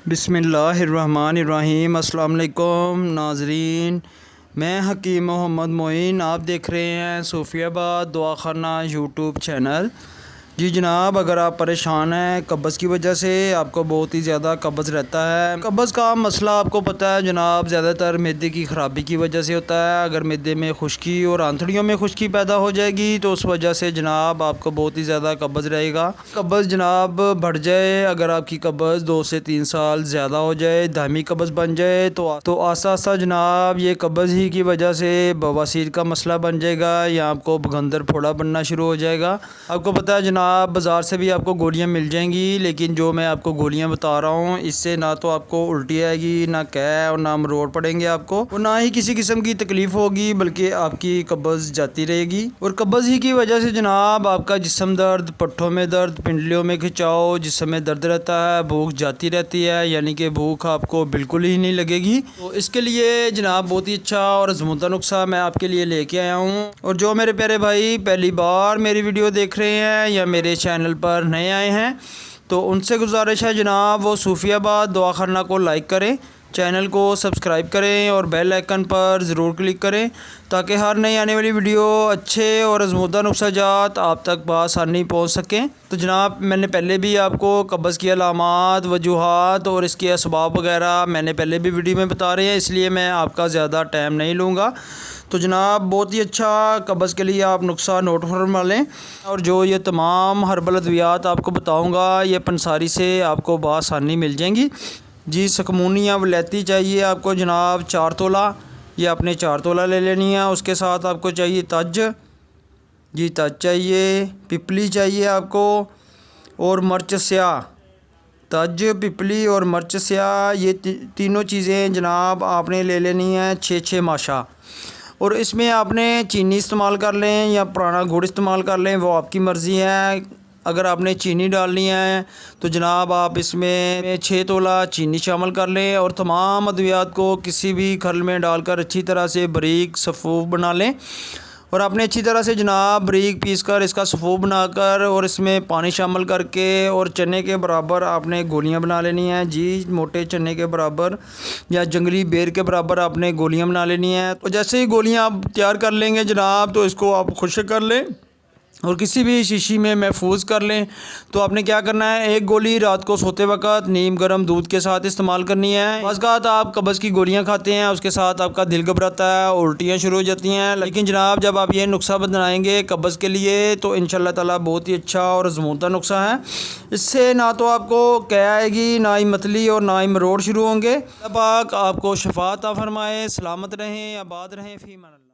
बिस्मिल्लाहिर्रहमानिर्रहीम। अस्सलाम वालेकुम नाज़रीन, मैं हकीम मोहम्मद मोइन। आप देख रहे हैं सूफियाबाद दवाखाना यूट्यूब चैनल। जी जनाब, अगर आप परेशान हैं कब्ज़ की वजह से, आपको बहुत ही ज़्यादा कब्ज़ रहता है। कब्ज़ का मसला आपको पता है जनाब, ज़्यादातर मैदे की ख़राबी की वजह से होता है। अगर मैदे में खुश्की और आंतड़ियों में खुश्की पैदा हो जाएगी तो उस वजह से जनाब आपको बहुत ही ज़्यादा कब्ज़ रहेगा। कब्ज़ जनाब बढ़ जाए, अगर आपकी कब्ज़ 2 से 3 साल ज़्यादा हो जाए, दायमी कब्ज़ बन जाए तो आस्ता आस्ता जनाब ये कब्ज़ ही की वजह से बवासीर का मसला बन जाएगा या आपको गंदर फोड़ा बनना शुरू हो जाएगा। आपको पता है जनाब, बाज़ार से भी आपको गोलियां मिल जाएंगी, लेकिन जो मैं आपको गोलियां बता रहा हूँ इससे ना तो आपको उल्टी आएगी, ना कै और ना मरोड़ पड़ेंगे आपको, और ना ही किसी किस्म की तकलीफ़ होगी, बल्कि आपकी कब्ज़ जाती रहेगी। और कब्ज़ ही की वजह से जनाब आपका जिस्म दर्द, पट्ठों में दर्द, पिंडलियों में खिंचाव, जिस्म में दर्द रहता है, भूख जाती रहती है, यानी कि भूख आपको बिल्कुल ही नहीं लगेगी। तो इसके लिए जनाब बहुत ही अच्छा और आज़मूदा नुस्खा मैं आपके लिए लेके आया हूँ। और जो मेरे प्यारे भाई पहली बार मेरी वीडियो देख रहे हैं या मेरे चैनल पर नए आए हैं तो उनसे गुजारिश है जनाब वो सूफियाबाद दवाखाना को लाइक करें, चैनल को सब्सक्राइब करें और बेल आइकन पर ज़रूर क्लिक करें ताकि हर नई आने वाली वीडियो अच्छे और आज़मूदा नुस्ख़ाजात आप तक बआसानी पहुँच सकें। तो जनाब मैंने पहले भी आपको कब्ज़ की अलामात, वजूहात और इसके असबाब वगैरह मैंने पहले भी वीडियो में बता रहे हैं, इसलिए मैं आपका ज़्यादा टाइम नहीं लूँगा। तो जनाब बहुत ही अच्छा कब्ज़ के लिए आप नुस्खा नोट फरमा लें। और जो ये तमाम हर्बल अद्वियात आपको बताऊँगा ये पंसारी से आपको बआसानी मिल जाएंगी। जी सकमूनी या वलैती चाहिए आपको जनाब 4 तोला, ये आपने 4 तोला ले लेनी है। उसके साथ आपको चाहिए तज, जी तज चाहिए, पिपली चाहिए आपको, और मिर्च स्याह। तज, पिपली और मिर्च स्याह ये तीनों चीज़ें जनाब आपने ले लेनी है 6-6 माशा। और इसमें आपने चीनी इस्तेमाल कर लें या पुराना गुड़ इस्तेमाल कर लें, वो आपकी मर्ज़ी है। अगर आपने चीनी डालनी है तो जनाब आप इसमें 6 तोला चीनी शामिल कर लें और तमाम अद्वियात को किसी भी खल में डालकर अच्छी तरह से बारीक सफ़ूफ बना लें। और आपने अच्छी तरह से जनाब बारीक पीस कर इसका सफ़ूफ बनाकर और इसमें पानी शामिल करके और चने के बराबर आपने गोलियां बना लेनी हैं। जी मोटे चने के बराबर या जंगली बेर के बराबर आपने गोलियां बना लेनी हैं। तो जैसे ही गोलियां आप तैयार कर लेंगे जनाब तो इसको आप खुश्क कर लें और किसी भी शीशी में महफूज कर लें। तो आपने क्या करना है, एक गोली रात को सोते वक्त नीम गर्म दूध के साथ इस्तेमाल करनी है। बाज़ आप कब्ज़ की गोलियां खाते हैं, उसके साथ आपका दिल घबराता है, उल्टियां शुरू हो जाती हैं, लेकिन जनाब जब आप ये नुस्खा बनाएंगे कब्ज़ के लिए तो इंशाअल्लाह ताला बहुत ही अच्छा और आज़मूदा नुस्खा है। इससे ना तो आपको कै आएगी, ना ही मतली और ना ही मरोड़ शुरू होंगे। तब आपको शफाअत अता फरमाए, सलामत रहें, आबाद रहें, फ़ी अमान अल्लाह।